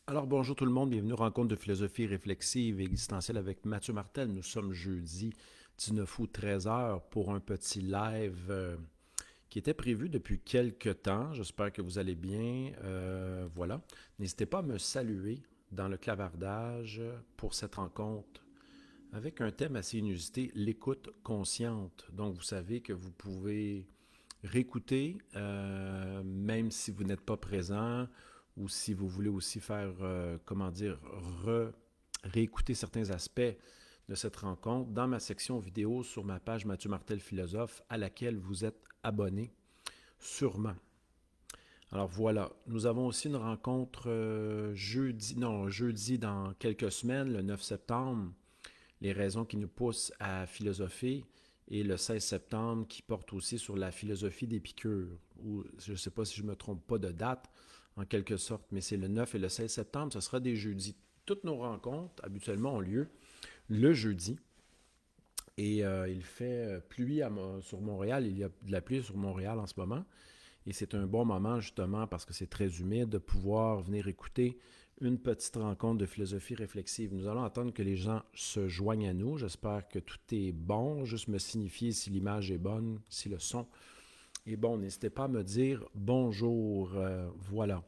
Alors bonjour tout le monde, bienvenue aux rencontres de philosophie réflexive et existentielle avec Mathieu Martel. Nous sommes jeudi 19 août 13 heures pour un petit live qui était prévu depuis quelques temps. J'espère que vous allez bien. Voilà. N'hésitez pas à me saluer dans le clavardage pour cette rencontre avec un thème assez inusité, l'écoute consciente. Donc vous savez que vous pouvez réécouter, même si vous n'êtes pas présent, ou si vous voulez aussi faire, comment dire, réécouter certains aspects de cette rencontre dans ma section vidéo sur ma page Mathieu Martel Philosophe, à laquelle vous êtes abonné sûrement. Alors voilà, nous avons aussi une rencontre jeudi dans quelques semaines, le 9 septembre, les raisons qui nous poussent à philosopher, et le 16 septembre qui porte aussi sur la philosophie d'Épicure, ou je ne sais pas si je ne me trompe pas de date, en quelque sorte, mais c'est le 9 et le 16 septembre, ce sera des jeudis. Toutes nos rencontres, habituellement, ont lieu le jeudi, et il fait pluie sur Montréal, il y a de la pluie sur Montréal en ce moment, et c'est un bon moment, justement, parce que c'est très humide, de pouvoir venir écouter une petite rencontre de philosophie réflexive. Nous allons attendre que les gens se joignent à nous. J'espère que tout est bon. Juste me signifier si l'image est bonne, si le son est bon. N'hésitez pas à me dire bonjour. Voilà.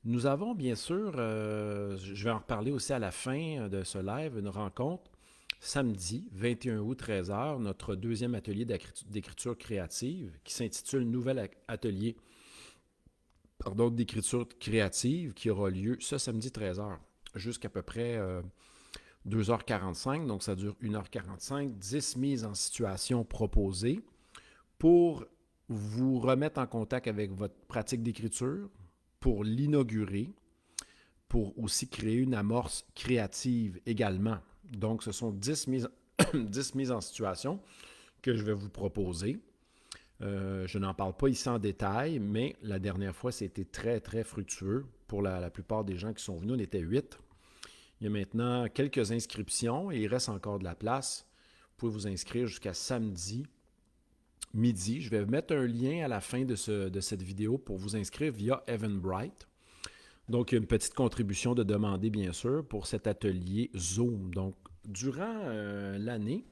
Nous avons bien sûr, je vais en reparler aussi à la fin de ce live, une rencontre samedi 21 août 13 heures, notre deuxième atelier d'écriture créative qui s'intitule Nouvel atelier d'écriture créative qui aura lieu ce samedi 13 heures jusqu'à peu près 2h45. Donc ça dure 1h45, 10 mises en situation proposées pour vous remettre en contact avec votre pratique d'écriture, pour l'inaugurer, pour aussi créer une amorce créative également. Donc ce sont 10 mises, 10 mises en situation que je vais vous proposer. Je n'en parle pas ici en détail, mais la dernière fois, c'était très, très fructueux pour la plupart des gens qui sont venus. On était 8. Il y a maintenant quelques inscriptions et il reste encore de la place. Vous pouvez vous inscrire jusqu'à samedi midi. Je vais mettre un lien à la fin de cette vidéo pour vous inscrire via Eventbrite. Donc, il y a une petite contribution de demander, bien sûr, pour cet atelier Zoom. Donc, durant l'année,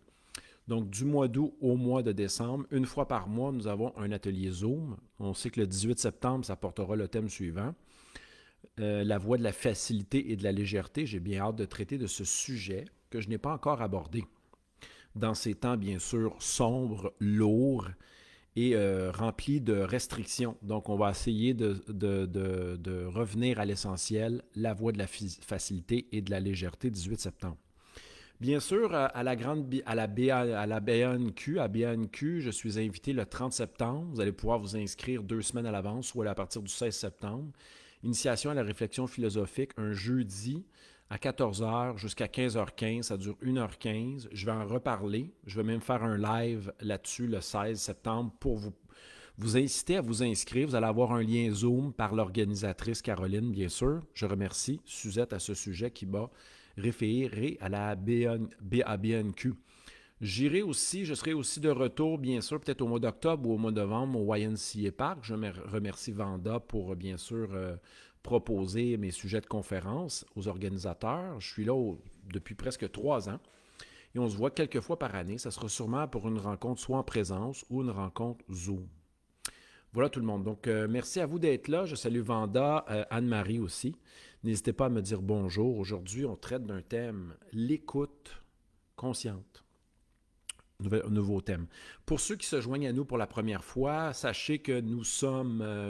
donc, du mois d'août au mois de décembre, une fois par mois, nous avons un atelier Zoom. On sait que le 18 septembre, ça portera le thème suivant. La voie de la facilité et de la légèreté. J'ai bien hâte de traiter de ce sujet que je n'ai pas encore abordé. Dans ces temps, bien sûr, sombres, lourds et remplis de restrictions. Donc, on va essayer de revenir à l'essentiel, la voie de la facilité et de la légèreté, 18 septembre. Bien sûr, à la BANQ, je suis invité le 30 septembre. Vous allez pouvoir vous inscrire 2 semaines à l'avance ou à partir du 16 septembre. Initiation à la réflexion philosophique, un jeudi à 14 heures jusqu'à 15h15. Ça dure 1h15. Je vais en reparler. Je vais même faire un live là-dessus le 16 septembre pour vous inciter à vous inscrire. Vous allez avoir un lien Zoom par l'organisatrice Caroline, bien sûr. Je remercie Suzette à ce sujet qui m'a référé à la BABNQ. Je serai aussi de retour, bien sûr, peut-être au mois d'octobre ou au mois de novembre au YNCA Park. Je remercie Vanda pour, bien sûr, proposer mes sujets de conférence aux organisateurs. Je suis là depuis presque 3 ans et on se voit quelques fois par année. Ça sera sûrement pour une rencontre soit en présence ou une rencontre Zoom. Voilà tout le monde. Donc, merci à vous d'être là. Je salue Vanda, Anne-Marie aussi. N'hésitez pas à me dire bonjour. Aujourd'hui, on traite d'un thème, l'écoute consciente. Nouveau thème. Pour ceux qui se joignent à nous pour la première fois, sachez que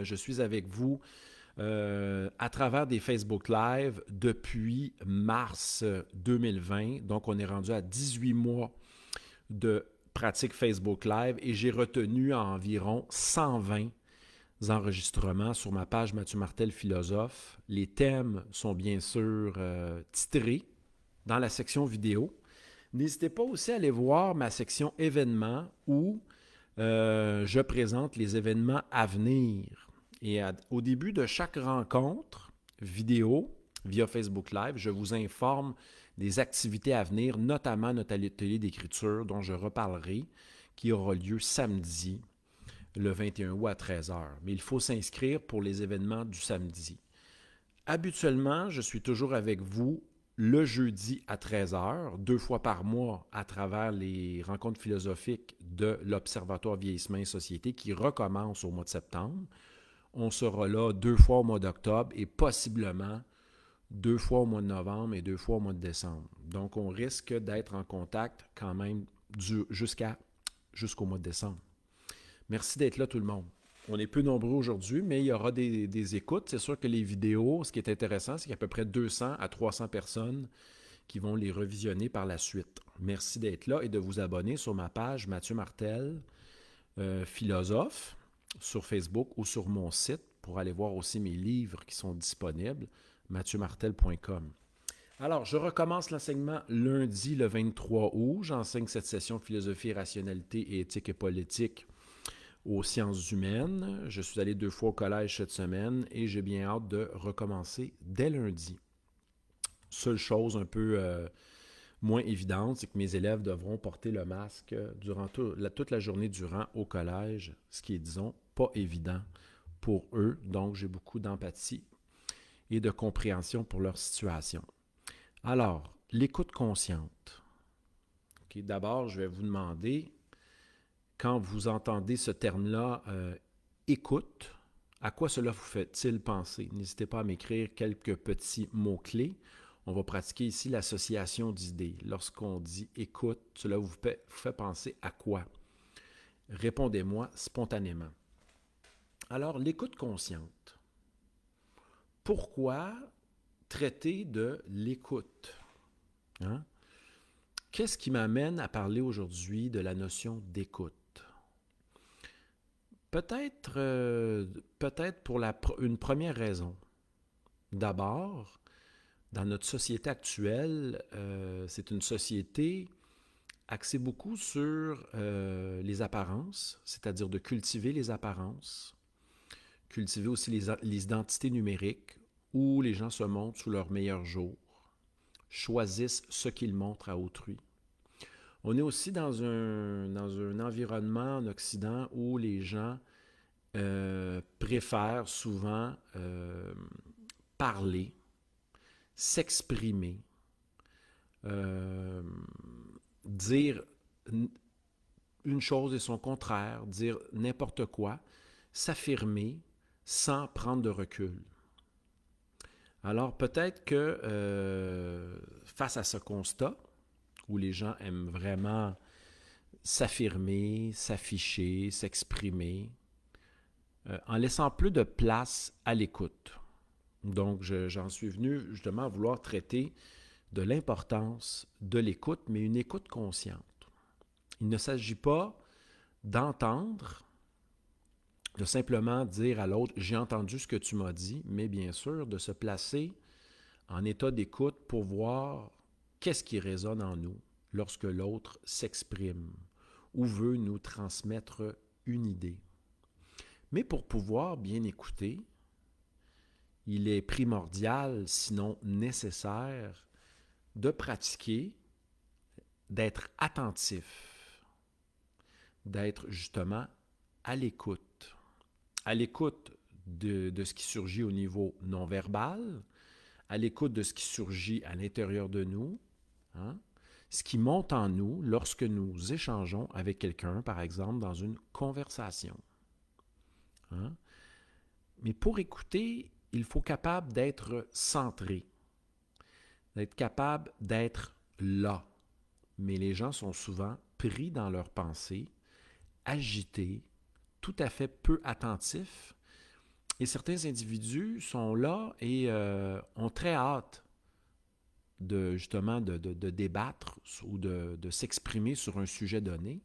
je suis avec vous à travers des Facebook Live depuis mars 2020. Donc, on est rendu à 18 mois de pratique Facebook Live et j'ai retenu environ 120 enregistrements sur ma page Mathieu Martel Philosophe. Les thèmes sont bien sûr titrés dans la section vidéo. N'hésitez pas aussi à aller voir ma section événements où je présente les événements à venir. Et au début de chaque rencontre vidéo via Facebook Live, je vous informe des activités à venir, notamment notre atelier d'écriture dont je reparlerai, qui aura lieu samedi, le 21 août à 13 heures. Mais il faut s'inscrire pour les événements du samedi. Habituellement, je suis toujours avec vous le jeudi à 13 heures, 2 fois par mois à travers les rencontres philosophiques de l'Observatoire Vieillissement et Société qui recommence au mois de septembre. On sera là 2 fois au mois d'octobre et possiblement 2 fois au mois de novembre et 2 fois au mois de décembre. Donc, on risque d'être en contact quand même jusqu'au mois de décembre. Merci d'être là tout le monde. On est peu nombreux aujourd'hui, mais il y aura des écoutes. C'est sûr que les vidéos, ce qui est intéressant, c'est qu'il y a à peu près 200 à 300 personnes qui vont les revisionner par la suite. Merci d'être là et de vous abonner sur ma page Mathieu Martel, philosophe, sur Facebook ou sur mon site pour aller voir aussi mes livres qui sont disponibles, mathieumartel.com. Alors, je recommence l'enseignement lundi le 23 août. J'enseigne cette session philosophie, rationalité et éthique et politique aux sciences humaines. Je suis allé 2 fois au collège cette semaine et j'ai bien hâte de recommencer dès lundi. Seule chose un peu moins évidente, c'est que mes élèves devront porter le masque durant toute la journée durant au collège, ce qui est, disons, pas évident pour eux. Donc, j'ai beaucoup d'empathie et de compréhension pour leur situation. Alors, l'écoute consciente. Okay, d'abord, je vais vous demander, quand vous entendez ce terme-là, écoute, à quoi cela vous fait-il penser? N'hésitez pas à m'écrire quelques petits mots-clés. On va pratiquer ici l'association d'idées. Lorsqu'on dit écoute, cela vous fait penser à quoi? Répondez-moi spontanément. Alors, l'écoute consciente. Pourquoi traiter de l'écoute? Hein? Qu'est-ce qui m'amène à parler aujourd'hui de la notion d'écoute? Peut-être pour une première raison. D'abord, dans notre société actuelle, c'est une société axée beaucoup sur les apparences, c'est-à-dire de cultiver les apparences, cultiver aussi les identités numériques où les gens se montrent sous leur meilleur jour, choisissent ce qu'ils montrent à autrui. On est aussi dans un environnement en Occident où les gens préfèrent souvent parler, s'exprimer, dire une chose et son contraire, dire n'importe quoi, s'affirmer sans prendre de recul. Alors peut-être que face à ce constat, où les gens aiment vraiment s'affirmer, s'afficher, s'exprimer, en laissant plus de place à l'écoute. Donc, j'en suis venu justement à vouloir traiter de l'importance de l'écoute, mais une écoute consciente. Il ne s'agit pas d'entendre, de simplement dire à l'autre « j'ai entendu ce que tu m'as dit », mais bien sûr de se placer en état d'écoute pour voir qu'est-ce qui résonne en nous lorsque l'autre s'exprime ou veut nous transmettre une idée. Mais pour pouvoir bien écouter, il est primordial, sinon nécessaire, de pratiquer, d'être attentif, d'être justement à l'écoute. À l'écoute de ce qui surgit au niveau non-verbal, à l'écoute de ce qui surgit à l'intérieur de nous, hein, ce qui monte en nous lorsque nous échangeons avec quelqu'un, par exemple, dans une conversation. Hein? Mais pour écouter, il faut être capable d'être centré, d'être capable d'être là. Mais les gens sont souvent pris dans leurs pensées, agités, tout à fait peu attentifs. Et certains individus sont là et ont très hâte justement de débattre ou de s'exprimer sur un sujet donné.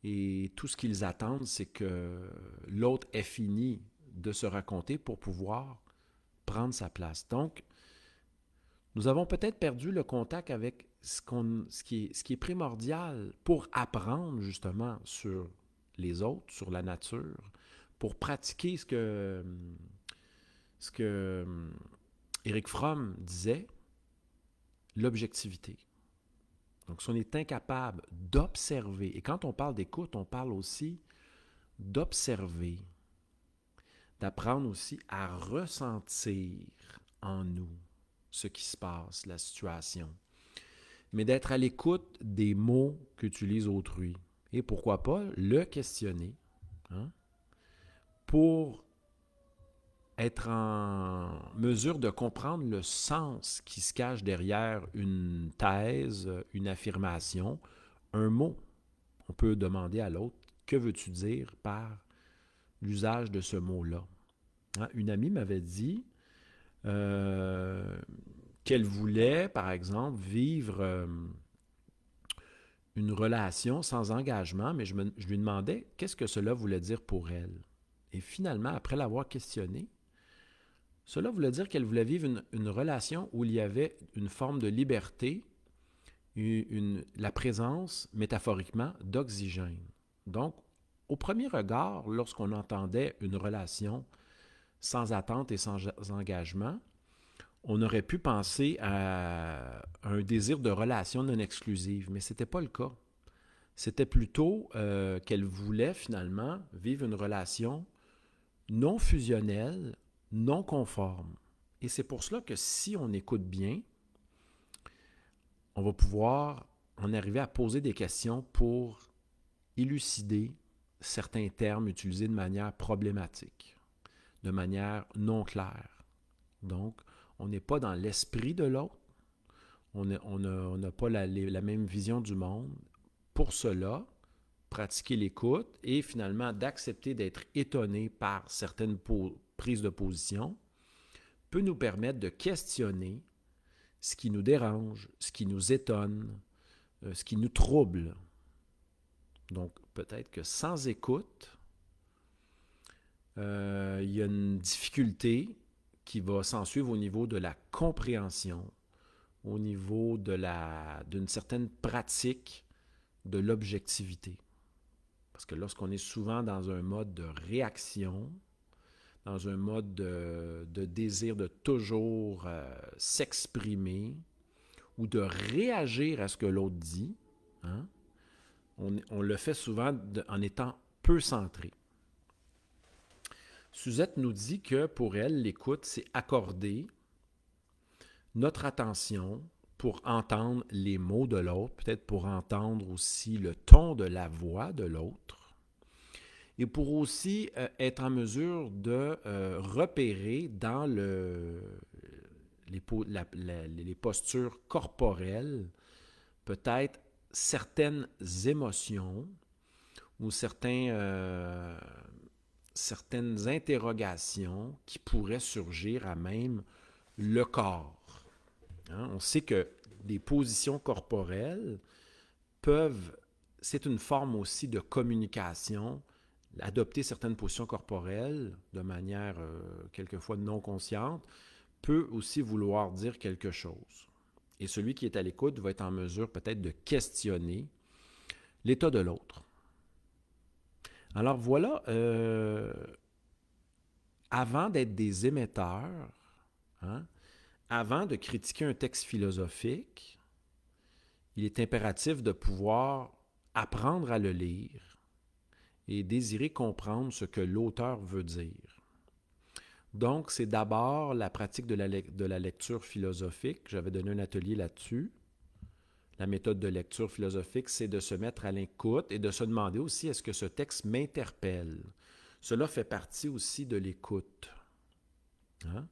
Et tout ce qu'ils attendent, c'est que l'autre ait fini de se raconter pour pouvoir prendre sa place. Donc, nous avons peut-être perdu le contact avec ce qui est primordial pour apprendre justement sur les autres, sur la nature, pour pratiquer ce que Erich Fromm disait, l'objectivité. Donc, si on est incapable d'observer, et quand on parle d'écoute, on parle aussi d'observer, d'apprendre aussi à ressentir en nous ce qui se passe, la situation, mais d'être à l'écoute des mots qu'utilise autrui. Et pourquoi pas le questionner, hein, pour être en mesure de comprendre le sens qui se cache derrière une thèse, une affirmation, un mot. On peut demander à l'autre, que veux-tu dire par l'usage de ce mot-là? Hein, une amie m'avait dit qu'elle voulait, par exemple, vivre une relation sans engagement, mais je lui demandais qu'est-ce que cela voulait dire pour elle. Et finalement, après l'avoir questionnée, cela voulait dire qu'elle voulait vivre une relation où il y avait une forme de liberté, la présence, métaphoriquement, d'oxygène. Donc, au premier regard, lorsqu'on entendait une relation sans attente et sans engagement, on aurait pu penser à un désir de relation non exclusive, mais ce n'était pas le cas. C'était plutôt qu'elle voulait finalement vivre une relation non fusionnelle, non conforme. Et c'est pour cela que si on écoute bien, on va pouvoir en arriver à poser des questions pour élucider certains termes utilisés de manière problématique, de manière non claire. Donc, on n'est pas dans l'esprit de l'autre, on n'a pas la même vision du monde. Pour cela, pratiquer l'écoute et finalement d'accepter d'être étonné par certaines prises de position peut nous permettre de questionner ce qui nous dérange, ce qui nous étonne, ce qui nous trouble. Donc, peut-être que sans écoute, il y a une difficulté qui va s'ensuivre au niveau de la compréhension, au niveau d'une certaine pratique de l'objectivité. Parce que lorsqu'on est souvent dans un mode de réaction, dans un mode de désir de toujours s'exprimer ou de réagir à ce que l'autre dit, hein, on le fait souvent en étant peu centré. Suzette nous dit que pour elle, l'écoute, c'est accorder notre attention pour entendre les mots de l'autre, peut-être pour entendre aussi le ton de la voix de l'autre, et pour aussi être en mesure de repérer dans les postures corporelles peut-être certaines émotions ou certaines interrogations qui pourraient surgir à même le corps. Hein? On sait que des positions corporelles c'est une forme aussi de communication. Adopter certaines positions corporelles de manière quelquefois non consciente peut aussi vouloir dire quelque chose. Et celui qui est à l'écoute va être en mesure peut-être de questionner l'état de l'autre. Alors voilà, avant d'être des émetteurs, hein, avant de critiquer un texte philosophique, il est impératif de pouvoir apprendre à le lire et désirer comprendre ce que l'auteur veut dire. Donc, c'est d'abord la pratique de la lecture philosophique. J'avais donné un atelier là-dessus. La méthode de lecture philosophique, c'est de se mettre à l'écoute et de se demander aussi, est-ce que ce texte m'interpelle? Cela fait partie aussi de l'écoute. Hein?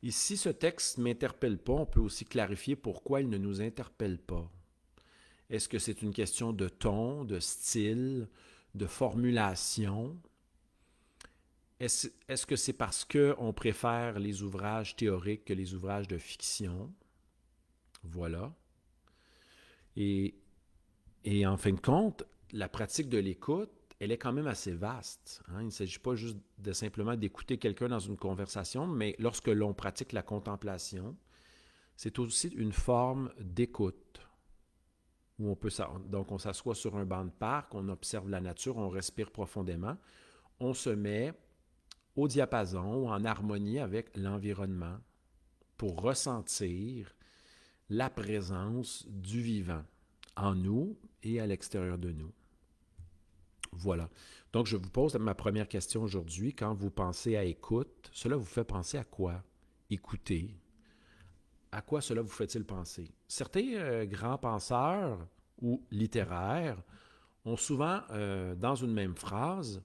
Et si ce texte ne m'interpelle pas, on peut aussi clarifier pourquoi il ne nous interpelle pas. Est-ce que c'est une question de ton, de style, de formulation? Est-ce que c'est parce qu'on préfère les ouvrages théoriques que les ouvrages de fiction? Voilà. Et en fin de compte, la pratique de l'écoute, elle est quand même assez vaste. Hein? Il ne s'agit pas juste de simplement d'écouter quelqu'un dans une conversation, mais lorsque l'on pratique la contemplation, c'est aussi une forme d'écoute. Où on s'assoit sur un banc de parc, on observe la nature, on respire profondément, on se met au diapason ou en harmonie avec l'environnement pour ressentir la présence du vivant en nous et à l'extérieur de nous. Voilà. Donc, je vous pose ma première question aujourd'hui. Quand vous pensez à écoute, cela vous fait penser à quoi? Écouter. À quoi cela vous fait-il penser? Certains grands penseurs ou littéraires ont souvent, dans une même phrase,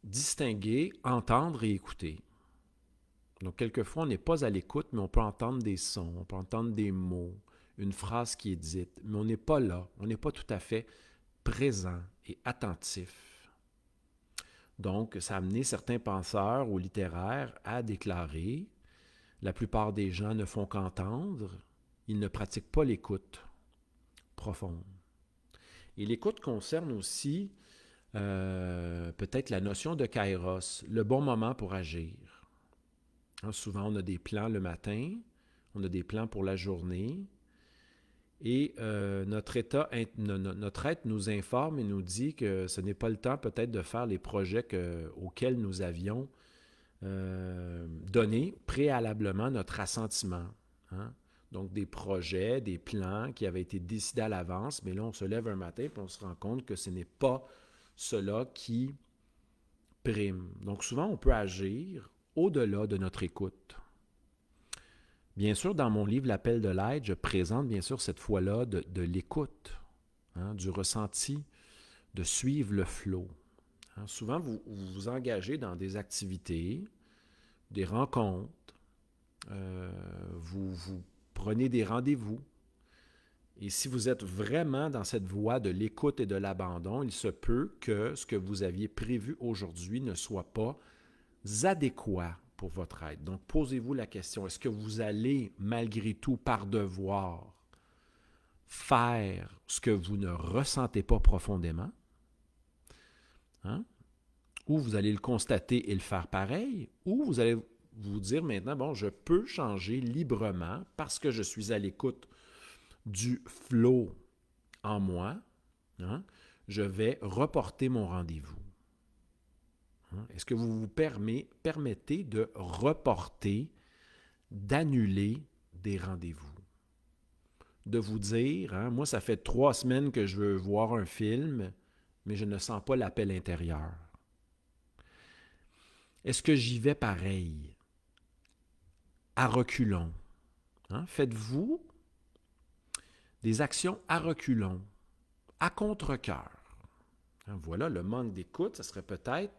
distingué entendre et écouter. Donc, quelquefois, on n'est pas à l'écoute, mais on peut entendre des sons, on peut entendre des mots, une phrase qui est dite, mais on n'est pas là, on n'est pas tout à fait présent et attentif. Donc, ça a amené certains penseurs ou littéraires à déclarer: la plupart des gens ne font qu'entendre, ils ne pratiquent pas l'écoute profonde. Et l'écoute concerne aussi peut-être la notion de kairos, le bon moment pour agir. Hein, souvent, on a des plans le matin, on a des plans pour la journée, et notre être nous informe et nous dit que ce n'est pas le temps peut-être de faire les projets auxquels nous avions donné préalablement notre assentiment. Hein? Donc, des projets, des plans qui avaient été décidés à l'avance, mais là, on se lève un matin et on se rend compte que ce n'est pas cela qui prime. Donc, souvent, on peut agir au-delà de notre écoute. Bien sûr, dans mon livre L'appel de l'aide, je présente bien sûr cette fois-là de l'écoute, hein, du ressenti, de suivre le flot. Hein, souvent, vous vous engagez dans des activités, des rencontres, vous prenez des rendez-vous. Et si vous êtes vraiment dans cette voie de l'écoute et de l'abandon, il se peut que ce que vous aviez prévu aujourd'hui ne soit pas adéquat pour votre aide. Donc, posez-vous la question, est-ce que vous allez, malgré tout, par devoir, faire ce que vous ne ressentez pas profondément? Hein? Ou vous allez le constater et le faire pareil, ou vous allez vous dire maintenant, bon, je peux changer librement parce que je suis à l'écoute du flow en moi, hein? Je vais reporter mon rendez-vous. Hein? Est-ce que vous vous permettez de reporter, d'annuler des rendez-vous? De vous dire, hein, moi, ça fait 3 semaines que je veux voir un film, mais je ne sens pas l'appel intérieur. Est-ce que j'y vais pareil, à reculons? Hein? Faites-vous des actions à reculons, à contre-cœur. Hein, voilà, le manque d'écoute, ça serait peut-être,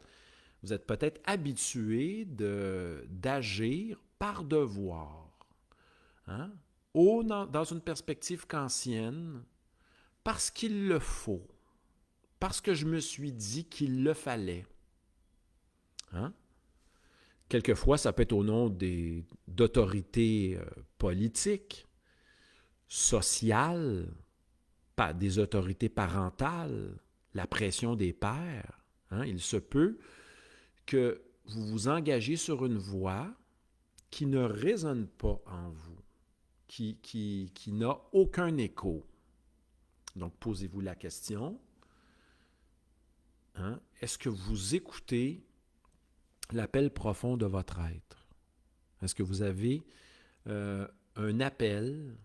vous êtes peut-être habitué d'agir par devoir, hein? Dans une perspective kantienne, parce qu'il le faut, parce que je me suis dit qu'il le fallait. Hein? Quelquefois, ça peut être au nom d'autorités politiques, sociales, des autorités parentales, la pression des pères. Hein? Il se peut que vous vous engagez sur une voie qui ne résonne pas en vous, qui n'a aucun écho. Donc, posez-vous la question, hein? Est-ce que vous écoutez l'appel profond de votre être? Est-ce que vous avez un appel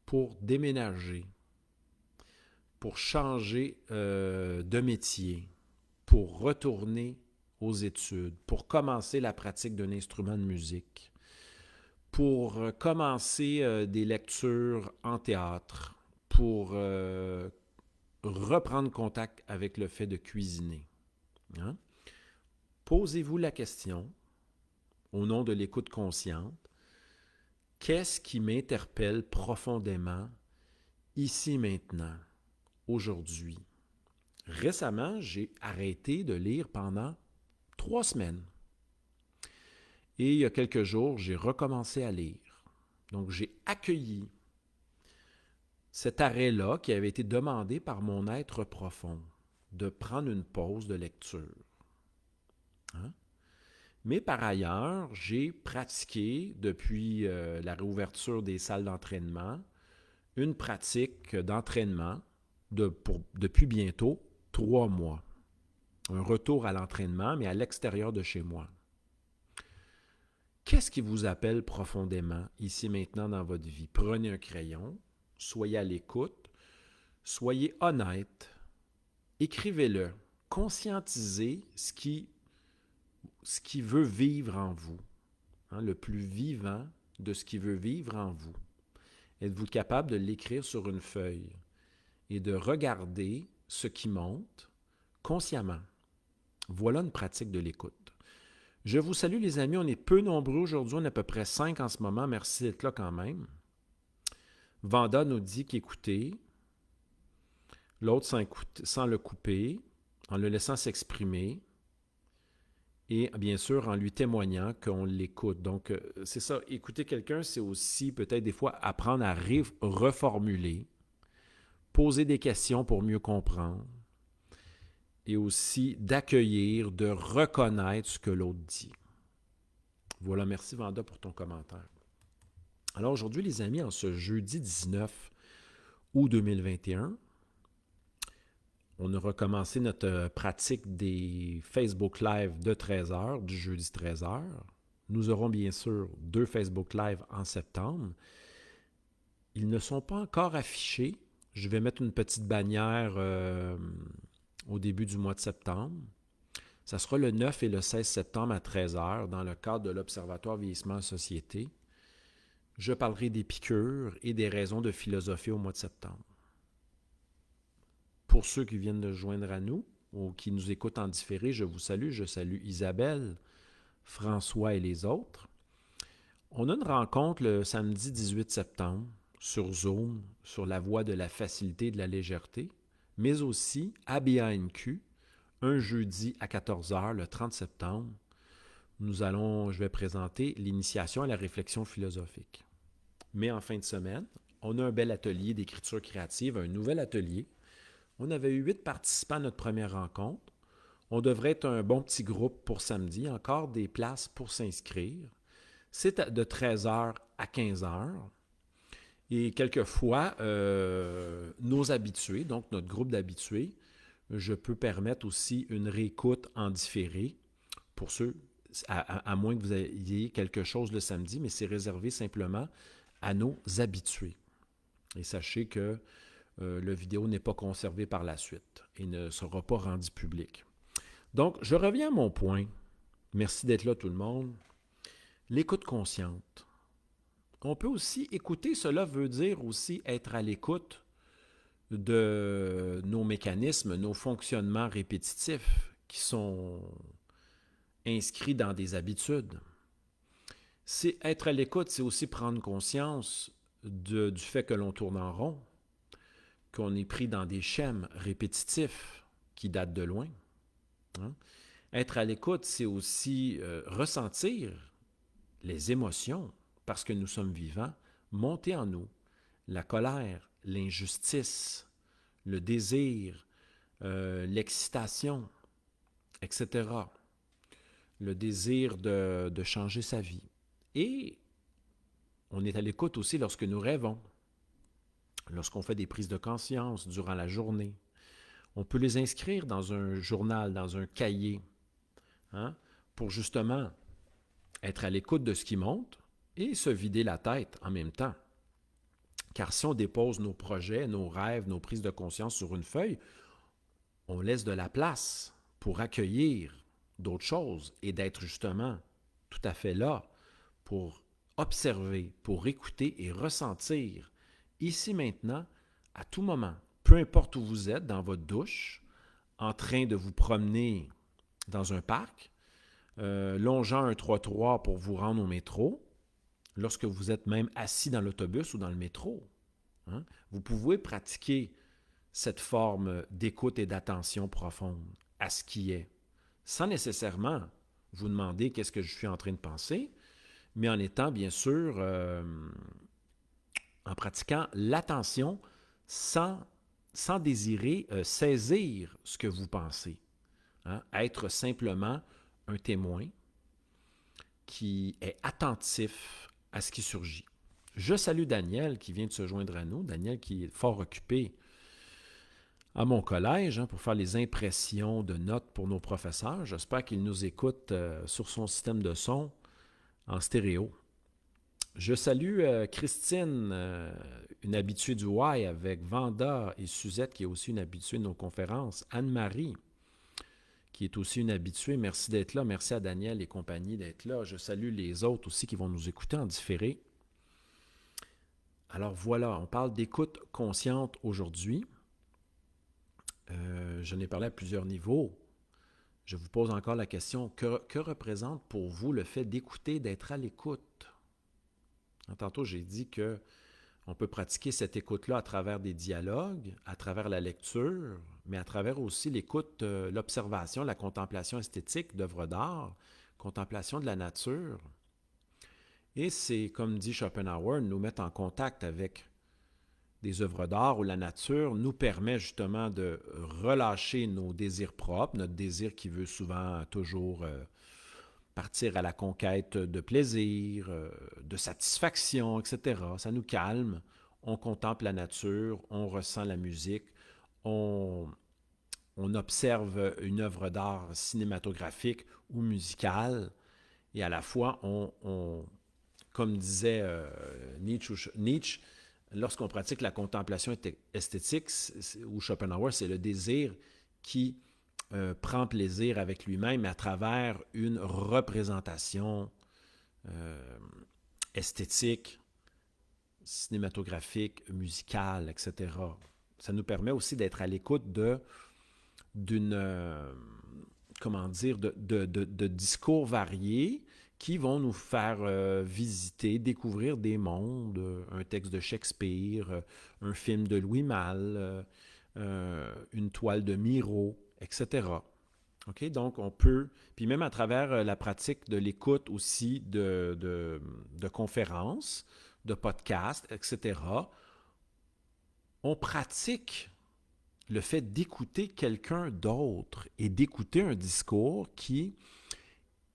pour déménager, pour changer de métier, pour retourner aux études, pour commencer la pratique d'un instrument de musique, pour commencer des lectures en théâtre, pour reprendre contact avec le fait de cuisiner? Hein? Posez-vous la question, au nom de l'écoute consciente, qu'est-ce qui m'interpelle profondément ici maintenant, aujourd'hui? Récemment, j'ai arrêté de lire pendant 3 semaines. Et il y a quelques jours, j'ai recommencé à lire. Donc, j'ai accueilli cet arrêt-là qui avait été demandé par mon être profond, de prendre une pause de lecture. Hein? Mais par ailleurs, j'ai pratiqué, depuis la réouverture des salles d'entraînement, une pratique d'entraînement depuis bientôt 3 mois. Un retour à l'entraînement, mais à l'extérieur de chez moi. Qu'est-ce qui vous appelle profondément, ici maintenant dans votre vie? Prenez un crayon, soyez à l'écoute, soyez honnête, écrivez-le. conscientiser ce qui veut vivre en vous, hein, le plus vivant de ce qui veut vivre en vous. Êtes-vous capable de l'écrire sur une feuille et de regarder ce qui monte consciemment? Voilà une pratique de l'écoute. Je vous salue les amis, on est peu nombreux aujourd'hui, on est à peu près 5 en ce moment, merci d'être là quand même. Vanda nous dit qu'écoutez, l'autre sans le couper, en le laissant s'exprimer et bien sûr en lui témoignant qu'on l'écoute. Donc c'est ça, écouter quelqu'un, c'est aussi peut-être des fois apprendre à reformuler, poser des questions pour mieux comprendre et aussi d'accueillir, de reconnaître ce que l'autre dit. Voilà, merci Vanda pour ton commentaire. Alors aujourd'hui, les amis, en ce jeudi 19 août 2021, on a recommencé notre pratique des Facebook Live de 13h, du jeudi 13h. Nous aurons bien sûr 2 Facebook Live en septembre. Ils ne sont pas encore affichés. Je vais mettre une petite bannière au début du mois de septembre. Ça sera le 9 et le 16 septembre à 13h dans le cadre de l'Observatoire Vieillissement en Société. Je parlerai des piqûres et des raisons de philosophie au mois de septembre. Pour ceux qui viennent de joindre à nous ou qui nous écoutent en différé, je vous salue. Je salue Isabelle, François et les autres. On a une rencontre le samedi 18 septembre sur Zoom, sur la voie de la facilité et de la légèreté, mais aussi à BANQ, un jeudi à 14h, le 30 septembre. Je vais présenter l'initiation à la réflexion philosophique. Mais en fin de semaine, on a un bel atelier d'écriture créative, un nouvel atelier. On avait eu 8 participants à notre première rencontre. On devrait être un bon petit groupe pour samedi, encore des places pour s'inscrire. C'est de 13h à 15h. Et quelquefois, nos habitués, donc notre groupe d'habitués, je peux permettre aussi une réécoute en différé pour ceux, à moins que vous ayez quelque chose le samedi, mais c'est réservé simplement à nos habitués. Et sachez que le vidéo n'est pas conservé par la suite et ne sera pas rendu public. Donc, je reviens à mon point. Merci d'être là tout le monde. L'écoute consciente. On peut aussi écouter, cela veut dire aussi être à l'écoute de nos mécanismes, nos fonctionnements répétitifs qui sont inscrits dans des habitudes. C'est être à l'écoute, c'est aussi prendre conscience du fait que l'on tourne en rond, qu'on est pris dans des schèmes répétitifs qui datent de loin. Hein? Être à l'écoute, c'est aussi ressentir les émotions, parce que nous sommes vivants, monter en nous la colère, l'injustice, le désir, l'excitation, etc. Le désir de changer sa vie. Et on est à l'écoute aussi lorsque nous rêvons, lorsqu'on fait des prises de conscience durant la journée. On peut les inscrire dans un journal, dans un cahier, hein, pour justement être à l'écoute de ce qui monte et se vider la tête en même temps. Car si on dépose nos projets, nos rêves, nos prises de conscience sur une feuille, on laisse de la place pour accueillir d'autres choses et d'être justement tout à fait là pour observer, pour écouter et ressentir ici maintenant, à tout moment, peu importe où vous êtes, dans votre douche, en train de vous promener dans un parc, longeant un trottoir pour vous rendre au métro, lorsque vous êtes même assis dans l'autobus ou dans le métro. Hein, vous pouvez pratiquer cette forme d'écoute et d'attention profonde à ce qui est, sans nécessairement vous demander qu'est-ce que je suis en train de penser, mais en étant bien sûr, en pratiquant l'attention sans désirer saisir ce que vous pensez. Hein, être simplement un témoin qui est attentif à ce qui surgit. Je salue Daniel qui vient de se joindre à nous. Daniel qui est fort occupé à mon collège pour faire les impressions de notes pour nos professeurs. J'espère qu'il nous écoute sur son système de son en stéréo. Je salue Christine, une habituée du Y avec Vanda et Suzette qui est aussi une habituée de nos conférences. Anne-Marie, qui est aussi une habituée. Merci d'être là. Merci à Daniel et compagnie d'être là. Je salue les autres aussi qui vont nous écouter en différé. Alors voilà, on parle d'écoute consciente aujourd'hui. Je n'ai parlé à plusieurs niveaux. Je vous pose encore la question, que représente pour vous le fait d'écouter, d'être à l'écoute? Tantôt, j'ai dit qu'on peut pratiquer cette écoute-là à travers des dialogues, à travers la lecture, mais à travers aussi l'écoute, l'observation, la contemplation esthétique d'œuvres d'art, contemplation de la nature. Et c'est, comme dit Schopenhauer, nous mettre en contact avec des œuvres d'art où la nature nous permet justement de relâcher nos désirs propres, notre désir qui veut souvent toujours partir à la conquête de plaisir, de satisfaction, etc. Ça nous calme, on contemple la nature, on ressent la musique, on observe une œuvre d'art cinématographique ou musicale, et à la fois, comme disait Nietzsche, lorsqu'on pratique la contemplation esthétique, ou Schopenhauer, c'est le désir qui prend plaisir avec lui-même à travers une représentation esthétique, cinématographique, musicale, etc. Ça nous permet aussi d'être à l'écoute de discours variés qui vont nous faire visiter, découvrir des mondes, un texte de Shakespeare, un film de Louis Malle, une toile de Miro, etc. OK? Donc, on peut, puis même à travers la pratique de l'écoute aussi de conférences, de podcasts, etc., on pratique le fait d'écouter quelqu'un d'autre et d'écouter un discours qui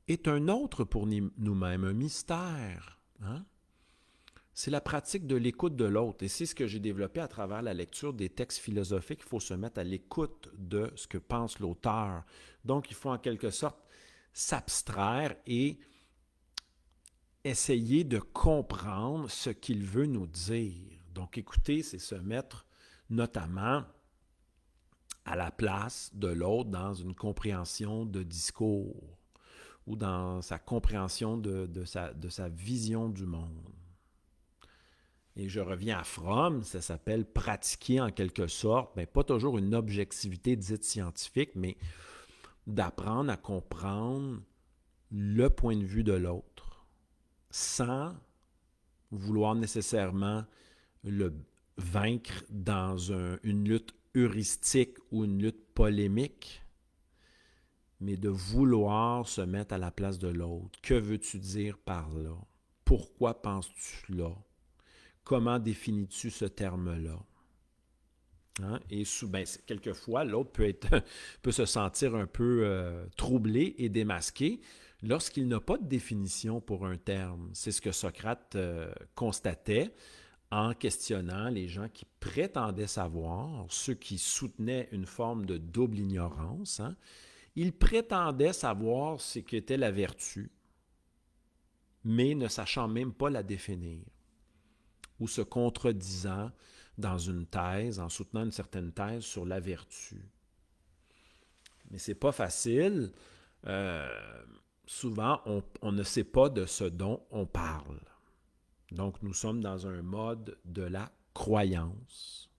est un autre pour nous-mêmes, un mystère. Hein? C'est la pratique de l'écoute de l'autre. Et c'est ce que j'ai développé à travers la lecture des textes philosophiques. Il faut se mettre à l'écoute de ce que pense l'auteur. Donc, il faut en quelque sorte s'abstraire et essayer de comprendre ce qu'il veut nous dire. Donc, écouter, c'est se mettre notamment à la place de l'autre dans une compréhension de discours ou dans sa compréhension de sa vision du monde. Et je reviens à Fromm, ça s'appelle pratiquer en quelque sorte, mais pas toujours une objectivité dite scientifique, mais d'apprendre à comprendre le point de vue de l'autre sans vouloir nécessairement le vaincre dans une lutte heuristique ou une lutte polémique, mais de vouloir se mettre à la place de l'autre. Que veux-tu dire par là? Pourquoi penses-tu là? Comment définis-tu ce terme-là? Hein? Et quelquefois, l'autre peut se sentir un peu troublé et démasqué lorsqu'il n'a pas de définition pour un terme. C'est ce que Socrate constatait en questionnant les gens qui prétendaient savoir, ceux qui soutenaient une forme de double ignorance. Hein? Ils prétendaient savoir ce qu'était la vertu, mais ne sachant même pas la définir, ou se contredisant dans une thèse, en soutenant une certaine thèse sur la vertu. Mais c'est pas facile. Souvent, on ne sait pas de ce dont on parle. Donc, nous sommes dans un mode de la croyance,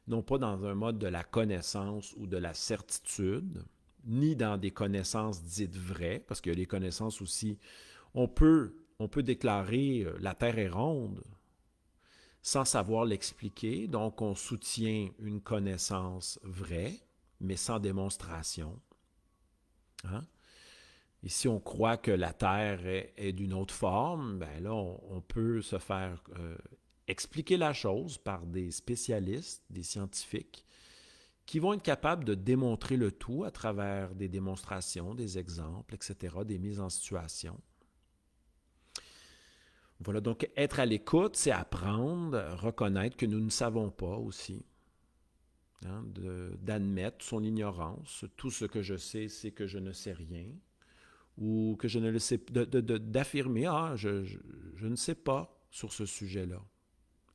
non pas dans un mode de la connaissance ou de la certitude, ni dans des connaissances dites vraies, parce que les connaissances aussi, on peut déclarer la Terre est ronde sans savoir l'expliquer, donc on soutient une connaissance vraie, mais sans démonstration. Hein? Et si on croit que la Terre est d'une autre forme, ben là, on peut se faire expliquer la chose par des spécialistes, des scientifiques, qui vont être capables de démontrer le tout à travers des démonstrations, des exemples, etc., des mises en situation. Voilà, donc être à l'écoute, c'est apprendre, reconnaître que nous ne savons pas aussi, hein, d'admettre son ignorance. Tout ce que je sais, c'est que je ne sais rien, ou que je ne le sais, d'affirmer, je ne sais pas sur ce sujet-là.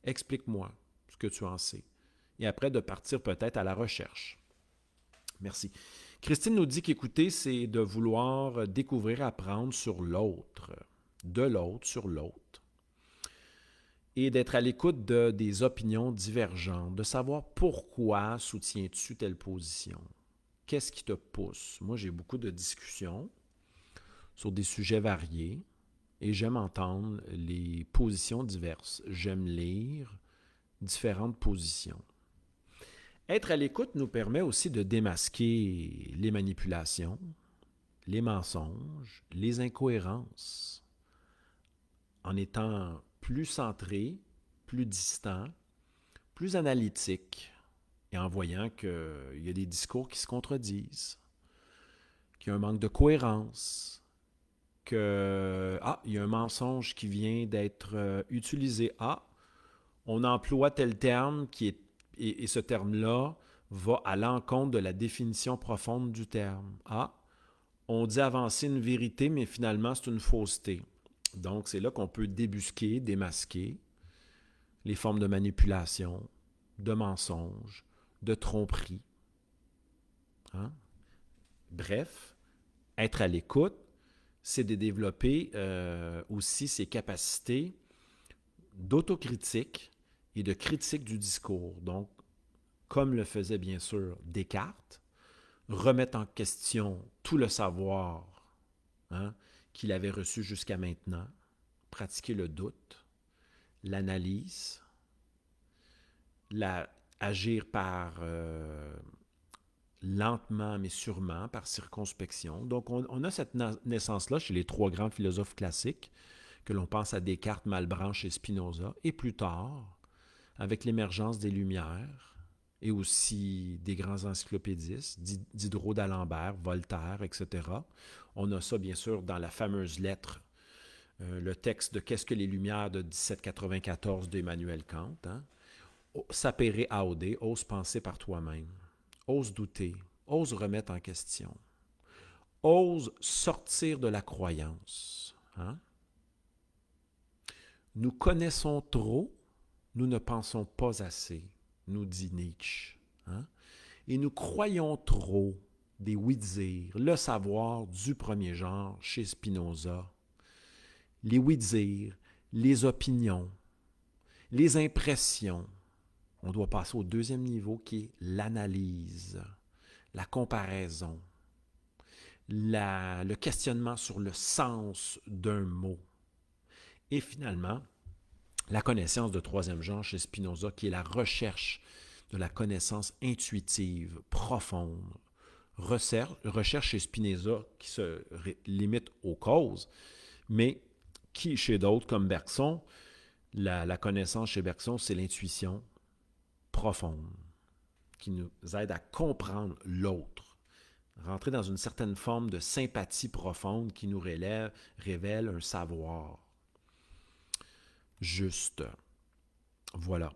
Explique-moi ce que tu en sais. Et après, de partir peut-être à la recherche. Merci. Christine nous dit qu'écouter, c'est de vouloir découvrir, apprendre sur l'autre, de l'autre, sur l'autre, et d'être à l'écoute des opinions divergentes, de savoir pourquoi soutiens-tu telle position. Qu'est-ce qui te pousse? Moi, j'ai beaucoup de discussions sur des sujets variés et j'aime entendre les positions diverses. J'aime lire différentes positions. Être à l'écoute nous permet aussi de démasquer les manipulations, les mensonges, les incohérences, en étant plus centré, plus distant, plus analytique, et en voyant qu'il y a des discours qui se contredisent, qu'il y a un manque de cohérence, qu'il y a un mensonge qui vient d'être utilisé. On emploie tel terme et ce terme-là va à l'encontre de la définition profonde du terme. On dit avancer une vérité, mais finalement, c'est une fausseté. Donc, c'est là qu'on peut débusquer, démasquer les formes de manipulation, de mensonges, de tromperie. Bref, être à l'écoute, c'est de développer aussi ses capacités d'autocritique et de critique du discours. Donc, comme le faisait bien sûr Descartes, remettre en question tout le savoir qu'il avait reçu jusqu'à maintenant, pratiquer le doute, l'analyse, agir par lentement mais sûrement, par circonspection. Donc, on a cette naissance-là chez les trois grands philosophes classiques, que l'on pense à Descartes, Malebranche et Spinoza, et plus tard, avec l'émergence des Lumières, et aussi des grands encyclopédistes, Diderot d'Alembert, Voltaire, etc. On a ça, bien sûr, dans la fameuse lettre, le texte de Qu'est-ce que les Lumières de 1794 d'Emmanuel Kant. Sapere aude, ose penser par toi-même, ose douter, ose remettre en question, ose sortir de la croyance. Nous connaissons trop, nous ne pensons pas assez, nous dit Nietzsche. Et nous croyons trop des oui-dire, le savoir du premier genre chez Spinoza. Les oui-dire, les opinions, les impressions. On doit passer au deuxième niveau qui est l'analyse, la comparaison, le questionnement sur le sens d'un mot. Et finalement, la connaissance de troisième genre chez Spinoza, qui est la recherche de la connaissance intuitive, profonde. Recherche chez Spinoza qui se limite aux causes, mais qui, chez d'autres comme Bergson, la connaissance chez Bergson, c'est l'intuition profonde qui nous aide à comprendre l'autre. Rentrer dans une certaine forme de sympathie profonde qui nous révèle un savoir juste. Voilà.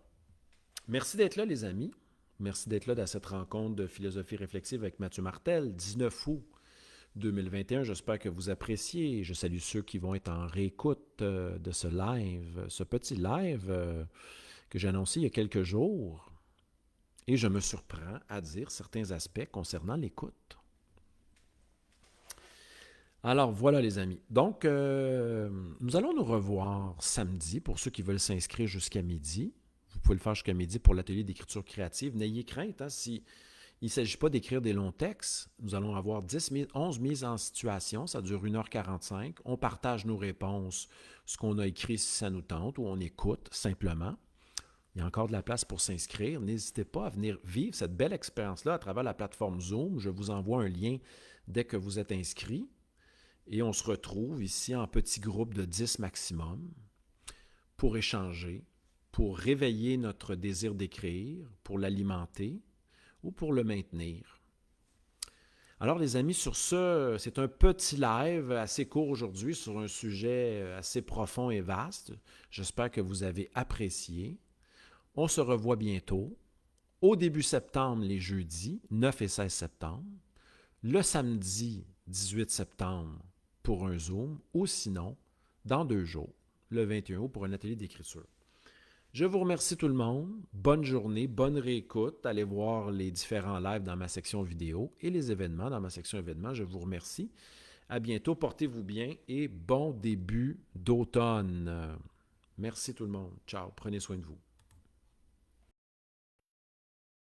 Merci d'être là, les amis. Merci d'être là dans cette rencontre de philosophie réflexive avec Mathieu Martel, 19 août 2021. J'espère que vous appréciez. Je salue ceux qui vont être en réécoute de ce live, ce petit live que j'ai annoncé il y a quelques jours. Et je me surprends à dire certains aspects concernant l'écoute. Alors voilà les amis. Donc, nous allons nous revoir samedi pour ceux qui veulent s'inscrire jusqu'à midi. Vous pouvez le faire jusqu'à midi pour l'atelier d'écriture créative. N'ayez crainte, si il ne s'agit pas d'écrire des longs textes. Nous allons avoir 11 mises en situation. Ça dure 1h45. On partage nos réponses, ce qu'on a écrit si ça nous tente, ou on écoute simplement. Il y a encore de la place pour s'inscrire. N'hésitez pas à venir vivre cette belle expérience-là à travers la plateforme Zoom. Je vous envoie un lien dès que vous êtes inscrit. Et on se retrouve ici en petits groupes de 10 maximum pour échanger, pour réveiller notre désir d'écrire, pour l'alimenter ou pour le maintenir. Alors les amis, sur ce, c'est un petit live assez court aujourd'hui sur un sujet assez profond et vaste. J'espère que vous avez apprécié. On se revoit bientôt, au début septembre, les jeudis, 9 et 16 septembre, le samedi 18 septembre pour un Zoom, ou sinon, dans 2 jours, le 21 août pour un atelier d'écriture. Je vous remercie tout le monde. Bonne journée, bonne réécoute. Allez voir les différents lives dans ma section vidéo et les événements dans ma section événements. Je vous remercie. À bientôt, portez-vous bien et bon début d'automne. Merci tout le monde. Ciao, prenez soin de vous.